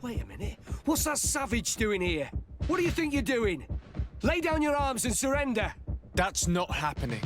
Wait a minute. What's that savage doing here? What do you think you're doing? Lay down your arms and surrender. That's not happening.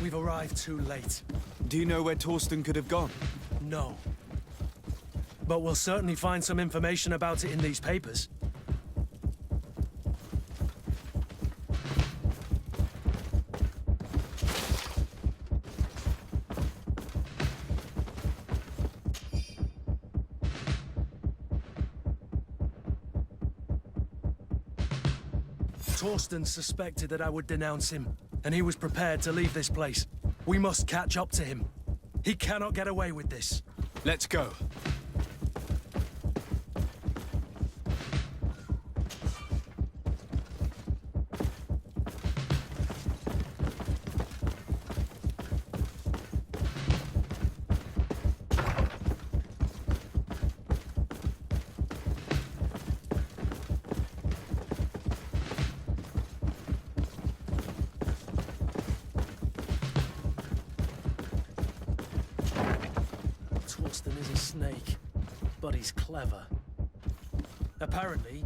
We've arrived too late. Do you know where Torsten could have gone? No. But we'll certainly find some information about it in these papers. Torsten suspected that I would denounce him, and he was prepared to leave this place. We must catch up to him. He cannot get away with this. Let's go. Torsten is a snake, but he's clever. Apparently,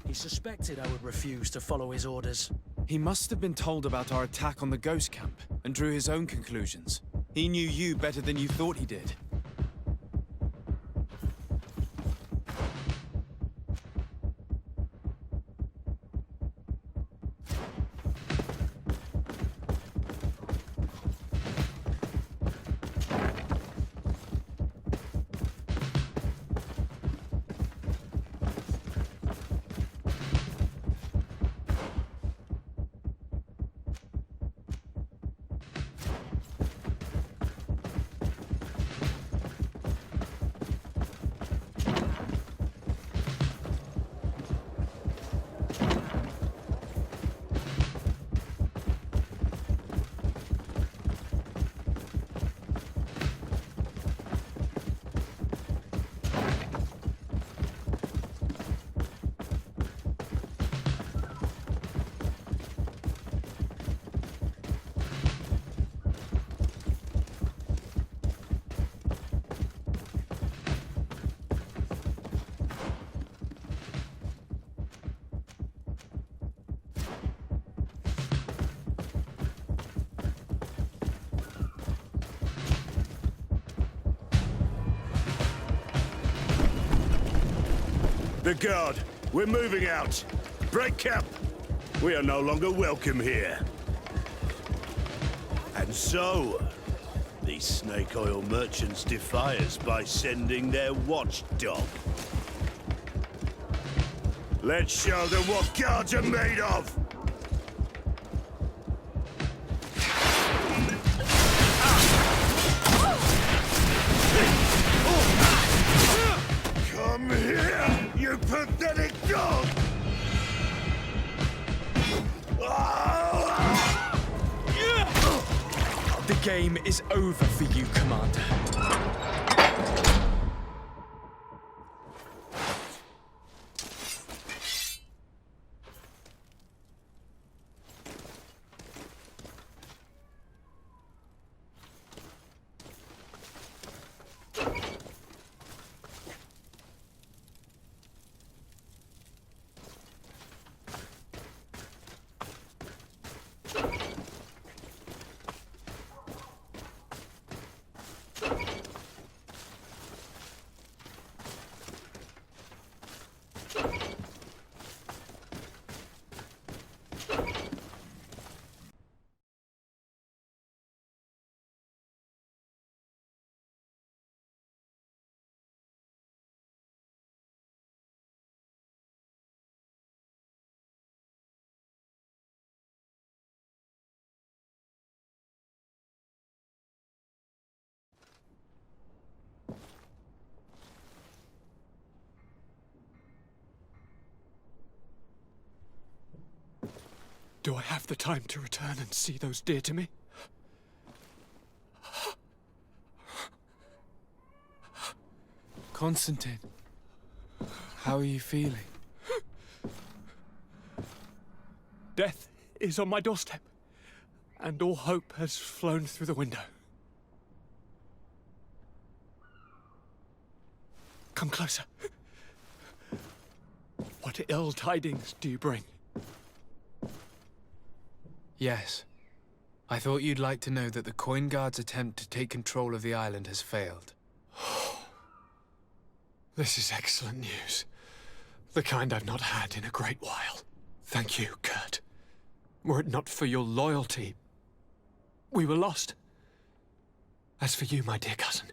he suspected I would refuse to follow his orders. He must have been told about our attack on the ghost camp and drew his own conclusions. He knew you better than you thought he did. The guard, we're moving out. Break camp. We are no longer welcome here. And so, these snake oil merchants defy us by sending their watchdog. Let's show them what guards are made of! Come here, you pathetic dog! The game is over for you, Commander. Do I have the time to return and see those dear to me? Constantine, how are you feeling? Death is on my doorstep, and all hope has flown through the window. Come closer. What ill tidings do you bring? Yes. I thought you'd like to know that the Coin Guard's attempt to take control of the island has failed. This is excellent news. The kind I've not had in a great while. Thank you, Kurt. Were it not for your loyalty, we were lost. As for you, my dear cousin,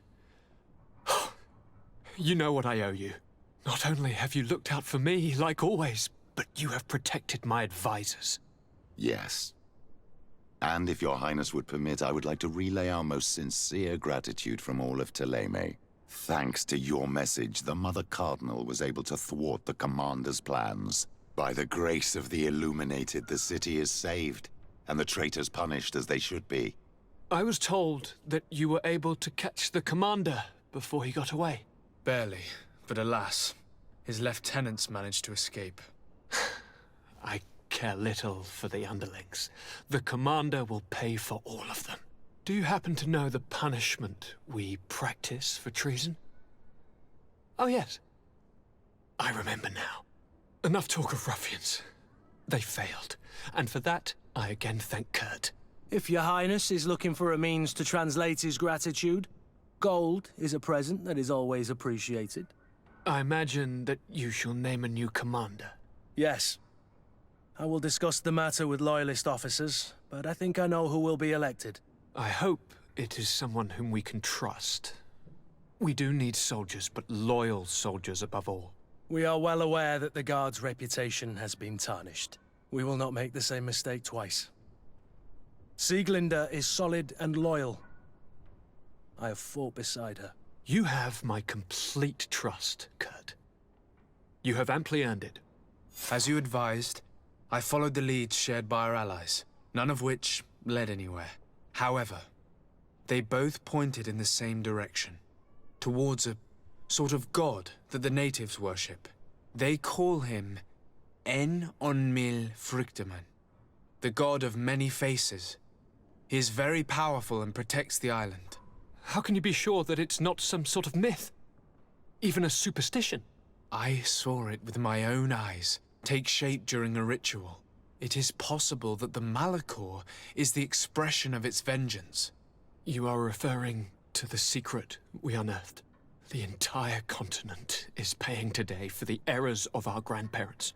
you know what I owe you. Not only have you looked out for me, like always, but you have protected my advisors. Yes. And if your highness would permit, I would like to relay our most sincere gratitude from all of Thélème. Thanks to your message, the Mother Cardinal was able to thwart the Commander's plans. By the grace of the Illuminated, the city is saved, and the traitors punished as they should be. I was told that you were able to catch the Commander before he got away. Barely, but alas, his lieutenants managed to escape. I care little for the underlings. The Commander will pay for all of them. Do you happen to know the punishment we practice for treason? Oh, yes. I remember now. Enough talk of ruffians. They failed, and for that, I again thank Kurt. If your highness is looking for a means to translate his gratitude, gold is a present that is always appreciated. I imagine that you shall name a new commander. Yes. I will discuss the matter with loyalist officers, but I think I know who will be elected. I hope it is someone whom we can trust. We do need soldiers, but loyal soldiers above all. We are well aware that the Guard's reputation has been tarnished. We will not make the same mistake twice. Sieglinde is solid and loyal. I have fought beside her. You have my complete trust, Kurt. You have amply earned it. As you advised, I followed the leads shared by our allies, none of which led anywhere. However, they both pointed in the same direction, towards a sort of god that the natives worship. They call him En Onmil Frichteman, the god of many faces. He is very powerful and protects the island. How can you be sure that it's not some sort of myth? Even a superstition? I saw it with my own eyes take shape during a ritual. It is possible that the Malachor is the expression of its vengeance. You are referring to the secret we unearthed. The entire continent is paying today for the errors of our grandparents.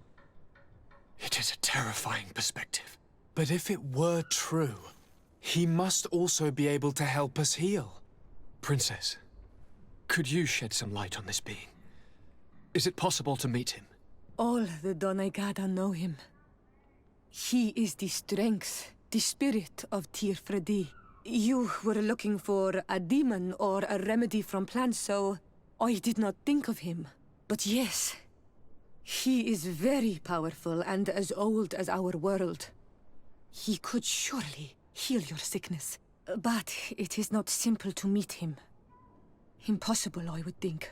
It is a terrifying perspective. But if it were true, he must also be able to help us heal. Princess, could you shed some light on this being? Is it possible to meet him? All the Doneigada know him. He is the strength, the spirit of Tir Fredi. You were looking for a demon or a remedy from plants, so I did not think of him. But yes, he is very powerful and as old as our world. He could surely heal your sickness. But it is not simple to meet him. Impossible, I would think.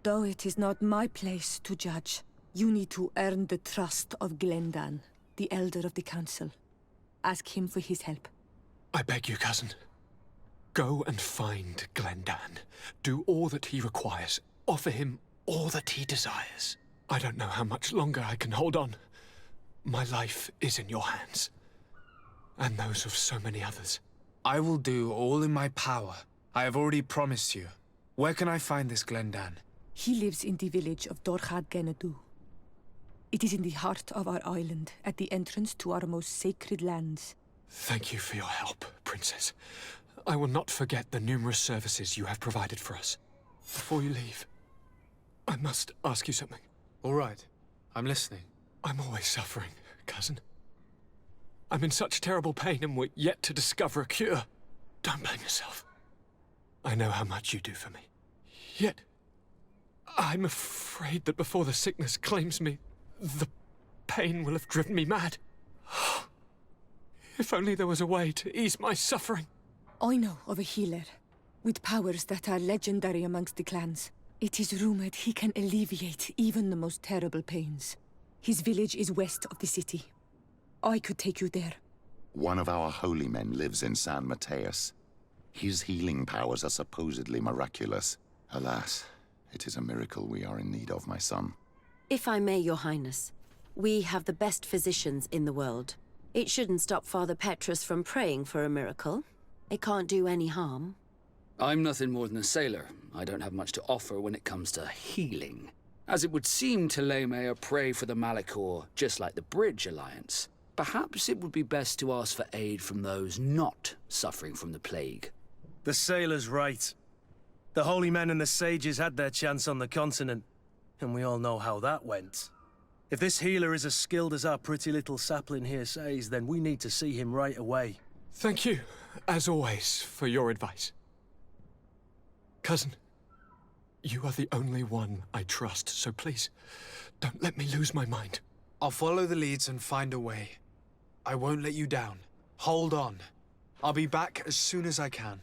Though it is not my place to judge, you need to earn the trust of Glendan, the Elder of the Council. Ask him for his help. I beg you, cousin. Go and find Glendan. Do all that he requires. Offer him all that he desires. I don't know how much longer I can hold on. My life is in your hands. And those of so many others. I will do all in my power. I have already promised you. Where can I find this Glendan? He lives in the village of Dorchad Genadu. It is in the heart of our island, at the entrance to our most sacred lands. Thank you for your help, Princess. I will not forget the numerous services you have provided for us. Before you leave, I must ask you something. All right. I'm listening. I'm always suffering, cousin. I'm in such terrible pain and we're yet to discover a cure. Don't blame yourself. I know how much you do for me. Yet, I'm afraid that before the sickness claims me, the pain will have driven me mad. If only there was a way to ease my suffering. I know of a healer with powers that are legendary amongst the clans. It is rumored he can alleviate even the most terrible pains. His village is west of the city. I could take you there. One of our holy men lives in San Mateus. His healing powers are supposedly miraculous. Alas, it is a miracle we are in need of, my son. If I may, Your Highness, we have the best physicians in the world. It shouldn't stop Father Petrus from praying for a miracle. It can't do any harm. I'm nothing more than a sailor. I don't have much to offer when it comes to healing. As it would seem Thélème are prey for the Malachor, just like the Bridge Alliance. Perhaps it would be best to ask for aid from those not suffering from the plague. The sailor's right. The holy men and the sages had their chance on the continent, and we all know how that went. If this healer is as skilled as our pretty little sapling here says, then we need to see him right away. Thank you, as always, for your advice. Cousin, you are the only one I trust, so please, don't let me lose my mind. I'll follow the leads and find a way. I won't let you down. Hold on. I'll be back as soon as I can.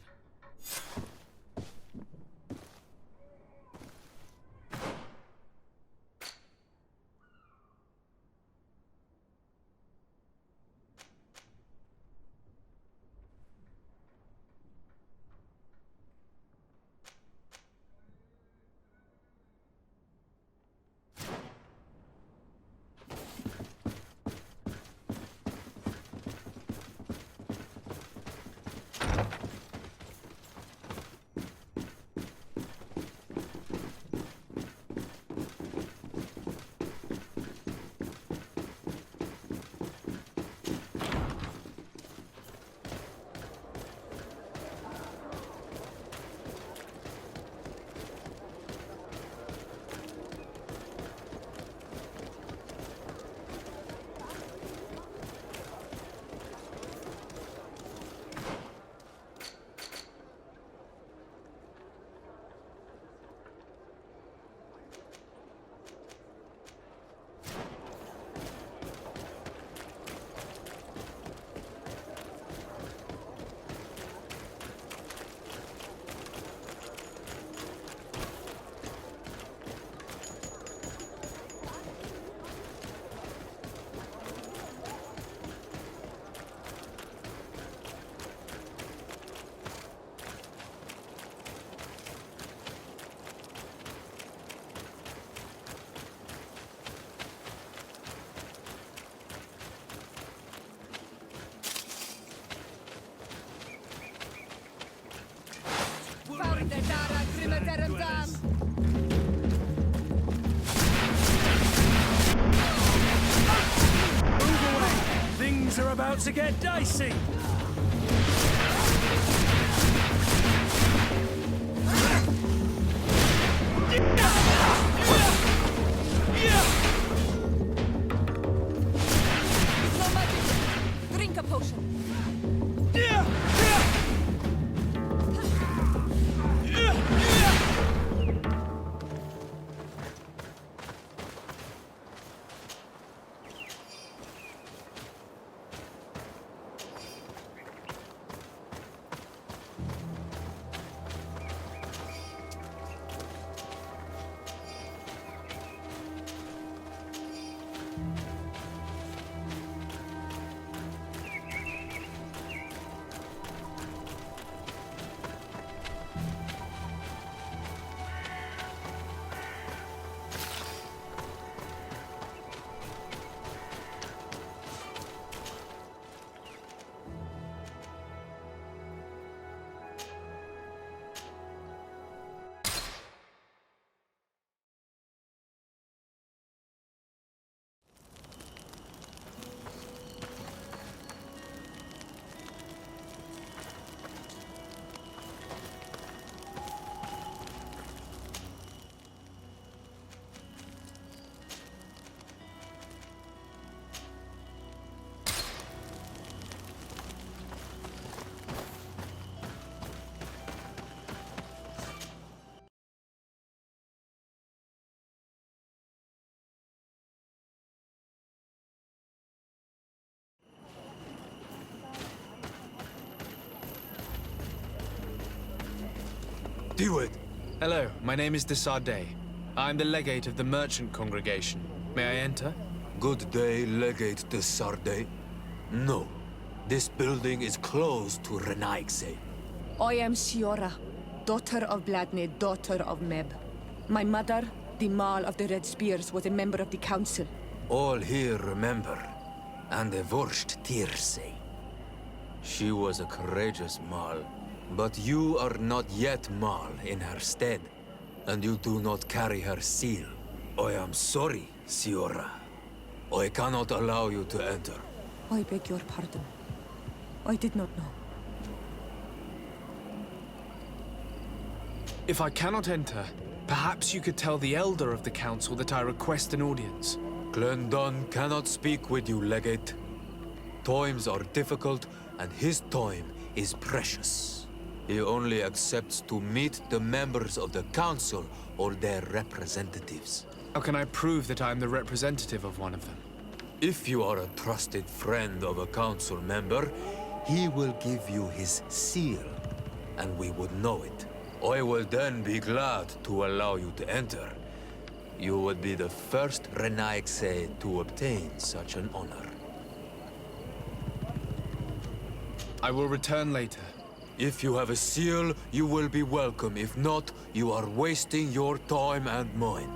Things are about to get dicey! No magic! Drink a potion! Do it! Hello, my name is de Sardet. I'm the legate of the merchant congregation. May I enter? Good day, Legate de Sardet. No. This building is closed to Renaigse. I am Siora, daughter of Bladne, daughter of Meb. My mother, the Mall of the Red Spears, was a member of the council. All here remember, and the Wurst Tierse. She was a courageous Mal, but you are not yet Mal in her stead, and you do not carry her seal. I am sorry, Siora. I cannot allow you to enter. I beg your pardon. I did not know. If I cannot enter, perhaps you could tell the elder of the council that I request an audience. Glendon cannot speak with you, Legate. Times are difficult, and his time is precious. He only accepts to meet the members of the council or their representatives. How can I prove that I am the representative of one of them? If you are a trusted friend of a council member, he will give you his seal, and we would know it. I will then be glad to allow you to enter. You would be the first Renaigse to obtain such an honor. I will return later. If you have a seal, you will be welcome. If not, you are wasting your time and mine.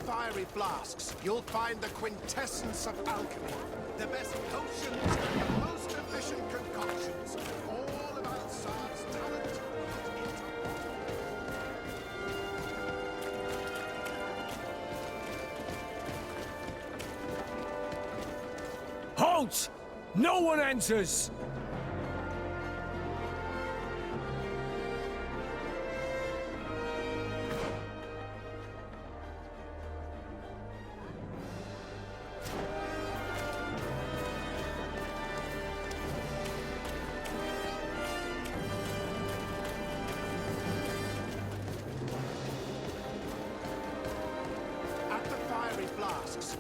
fiery flasks, you'll find the quintessence of alchemy. The best potions and the most efficient concoctions. All of Alsard's talent put into... Halt! No one enters!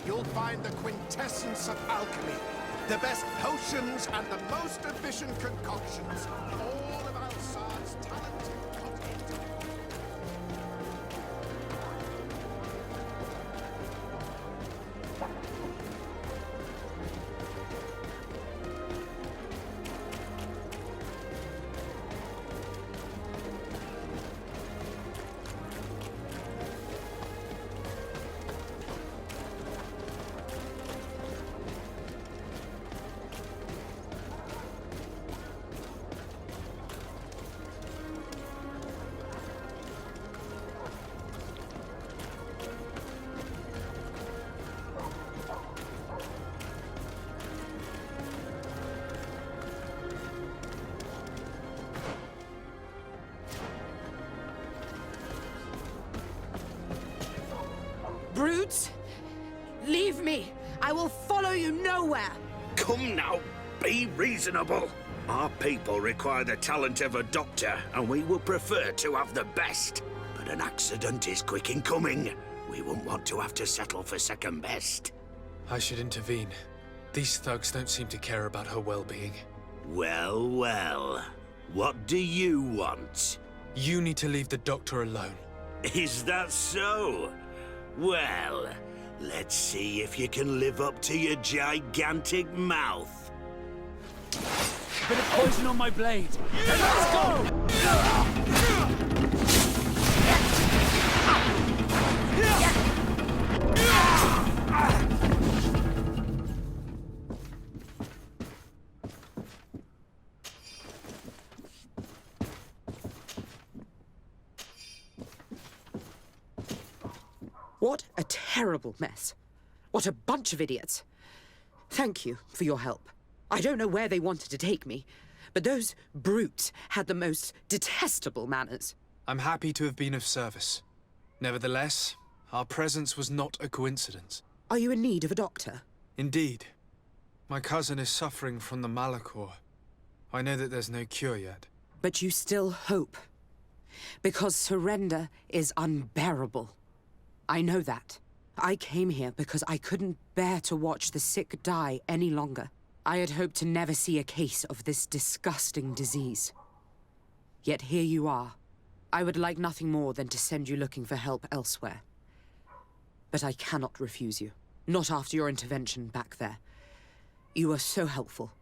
You'll find the quintessence of alchemy. The best potions and the most efficient concoctions. All of Alsard's talent put into... Brutes! Leave me! I will follow you nowhere! Come now, be reasonable. Our people require the talent of a doctor, and we would prefer to have the best. But an accident is quick in coming. We wouldn't want to have to settle for second best. I should intervene. These thugs don't seem to care about her well-being. Well, well. What do you want? You need to leave the doctor alone. Is that so? Well, let's see if you can live up to your gigantic mouth. Bit of poison on my blade. Let's go! What a terrible mess. What a bunch of idiots. Thank you for your help. I don't know where they wanted to take me, but those brutes had the most detestable manners. I'm happy to have been of service. Nevertheless, our presence was not a coincidence. Are you in need of a doctor? Indeed. My cousin is suffering from the Malachor. I know that there's no cure yet. But you still hope. Because surrender is unbearable. I know that. I came here because I couldn't bear to watch the sick die any longer. I had hoped to never see a case of this disgusting disease. Yet here you are. I would like nothing more than to send you looking for help elsewhere. But I cannot refuse you. Not after your intervention back there. You were so helpful,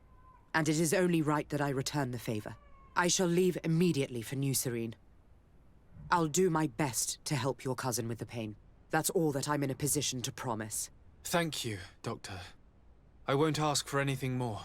and it is only right that I return the favor. I shall leave immediately for New Serene. I'll do my best to help your cousin with the pain. That's all that I'm in a position to promise. Thank you, Doctor. I won't ask for anything more.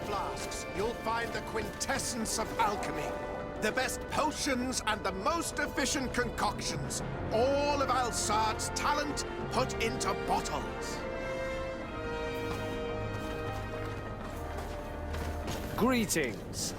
Flasks, you'll find the quintessence of alchemy. The best potions and the most efficient concoctions. All of Alsard's talent put into bottles. Greetings.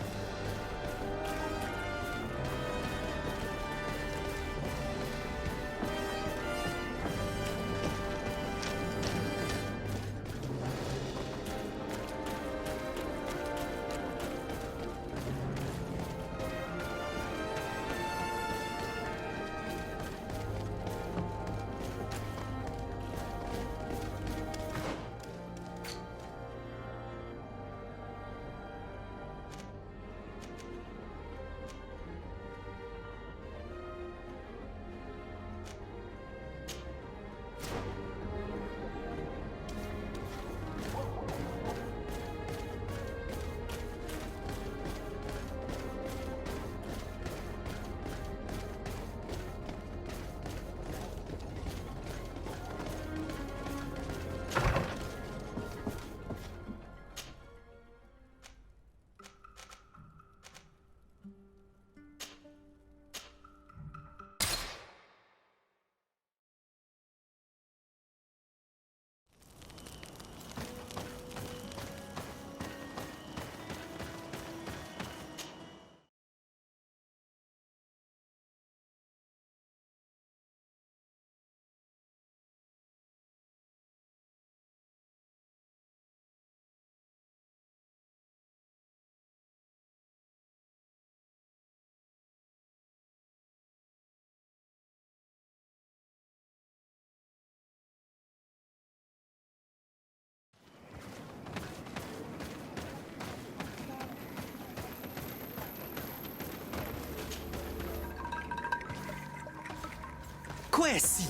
Poesi!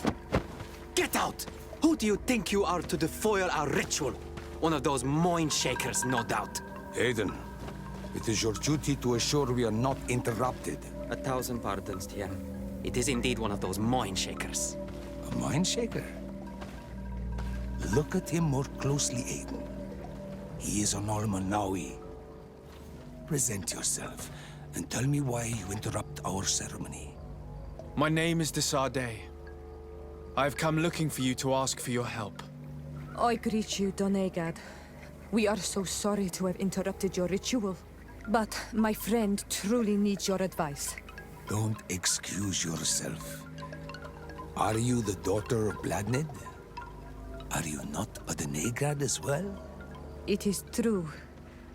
Get out! Who do you think you are to defoil our ritual? One of those mind shakers, no doubt. Aiden, it is your duty to assure we are not interrupted. 1,000 pardons, Tien. It is indeed one of those mind shakers. A mind shaker? Look at him more closely, Aiden. He is an Almanawi. Present yourself, and tell me why you interrupt our ceremony. My name is Desardet. I've come looking for you to ask for your help. I greet you, Donegad. We are so sorry to have interrupted your ritual. But my friend truly needs your advice. Don't excuse yourself. Are you the daughter of Bladned? Are you not a Donegad as well? It is true.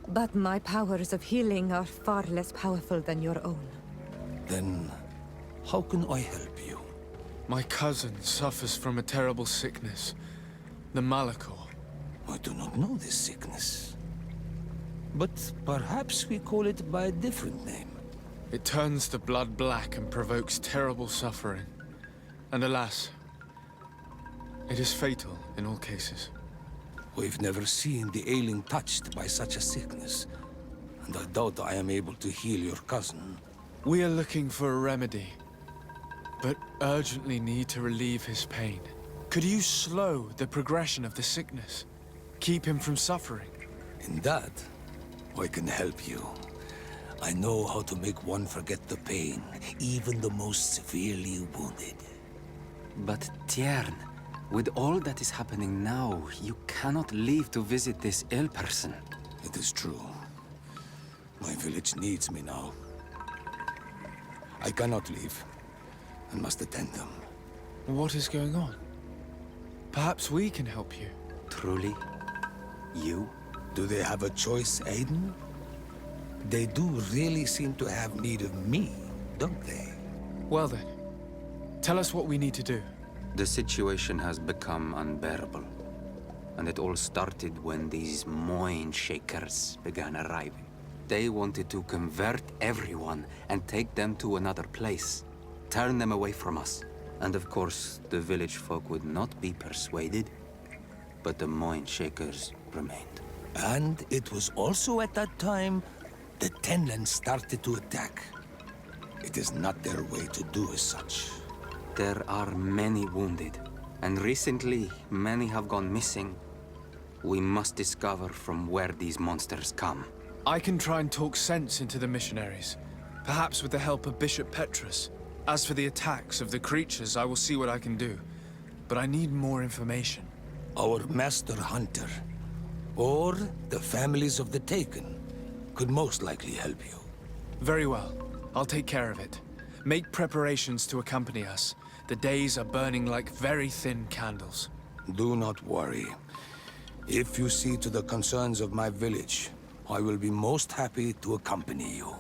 But my powers of healing are far less powerful than your own. Then, how can I help you? My cousin suffers from a terrible sickness. The Malachor. I do not know this sickness. But perhaps we call it by a different name. It turns the blood black and provokes terrible suffering. And alas, it is fatal in all cases. We've never seen the ailing touched by such a sickness. And I doubt I am able to heal your cousin. We are looking for a remedy, but urgently need to relieve his pain. Could you slow the progression of the sickness? Keep him from suffering? In that, I can help you. I know how to make one forget the pain, even the most severely wounded. But Tiern, with all that is happening now, you cannot leave to visit this ill person. It is true. My village needs me now. I cannot leave, and must attend them. What is going on? Perhaps we can help you. Truly? You? Do they have a choice, Aiden? They do really seem to have need of me, don't they? Well then, tell us what we need to do. The situation has become unbearable. And it all started when these mind shakers began arriving. They wanted to convert everyone and take them to another place. Turn them away from us. And of course, the village folk would not be persuaded. But the mind shakers remained. And it was also at that time the Tenland started to attack. It is not their way to do as such. There are many wounded, and recently many have gone missing. We must discover from where these monsters come. I can try and talk sense into the missionaries, perhaps with the help of Bishop Petrus. As for the attacks of the creatures, I will see what I can do. But I need more information. Our master hunter, or the families of the Taken, could most likely help you. Very well. I'll take care of it. Make preparations to accompany us. The days are burning like very thin candles. Do not worry. If you see to the concerns of my village, I will be most happy to accompany you.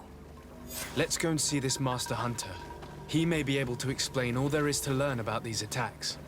Let's go and see this Master Hunter. He may be able to explain all there is to learn about these attacks.